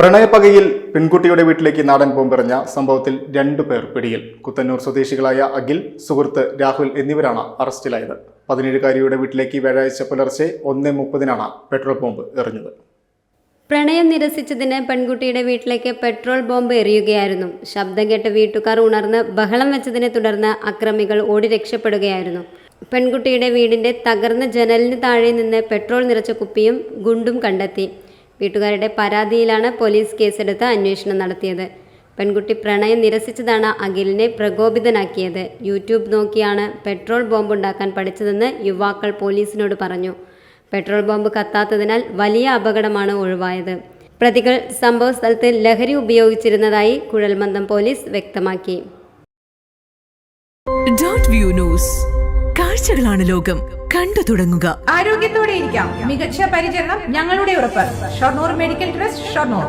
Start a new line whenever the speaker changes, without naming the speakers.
പ്രണയപ്പകയിൽ പെൺകുട്ടിയുടെ വീട്ടിലേക്ക് നാടൻ ബോംബെറിഞ്ഞ സംഭവത്തിൽ 2 പേർ പിടിയിൽ. കുത്തന്നൂർ സ്വദേശികളായ അഖിൽ, സുഹൃത്ത് രാഹുൽ എന്നിവരാണ് അറസ്റ്റിലായത്. 17-കാരിയുടെ വീട്ടിലേക്ക് വ്യാഴാഴ്ച പുലർച്ചെ 1:30-നാണ് പെട്രോൾ ബോംബ് എറിഞ്ഞത്.
പ്രണയം നിരസിച്ചതിന് പെൺകുട്ടിയുടെ വീട്ടിലേക്ക് പെട്രോൾ ബോംബ് എറിയുകയായിരുന്നു. ശബ്ദം കേട്ട് വീട്ടുകാർ ഉണർന്ന് ബഹളം വെച്ചതിനെ തുടർന്ന് അക്രമികൾ ഓടി രക്ഷപ്പെടുകയായിരുന്നു. പെൺകുട്ടിയുടെ വീടിന്റെ തകർന്ന ജനലിന് താഴെ നിന്ന് പെട്രോൾ നിറച്ച കുപ്പിയും ഗുണ്ടും കണ്ടെത്തി. വീട്ടുകാരുടെ പരാതിയിലാണ് പോലീസ് കേസെടുത്ത് അന്വേഷണം നടത്തിയത്. പെൺകുട്ടി പ്രണയം നിരസിച്ചതാണ് അഖിലിനെ പ്രകോപിതനാക്കിയത്. യൂട്യൂബ് നോക്കിയാണ് പെട്രോൾ ബോംബുണ്ടാക്കാൻ പഠിച്ചതെന്ന് യുവാക്കൾ പോലീസിനോട് പറഞ്ഞു. പെട്രോൾ ബോംബ് കത്താത്തതിനാൽ വലിയ അപകടമാണ് ഒഴിവായത്. പ്രതികൾ സംഭവ സ്ഥലത്ത് ലഹരി ഉപയോഗിച്ചിരുന്നതായി കുഴൽമന്ദം പോലീസ് വ്യക്തമാക്കി.
കാഴ്ചകളാണ് ലോകം, കണ്ടു തുടങ്ങുക.
ആരോഗ്യത്തോടെ ഇരിക്കാം. മികച്ച പരിചരണം ഞങ്ങളുടെ ഉറപ്പ്. Shoranur medical trust, Shoranur.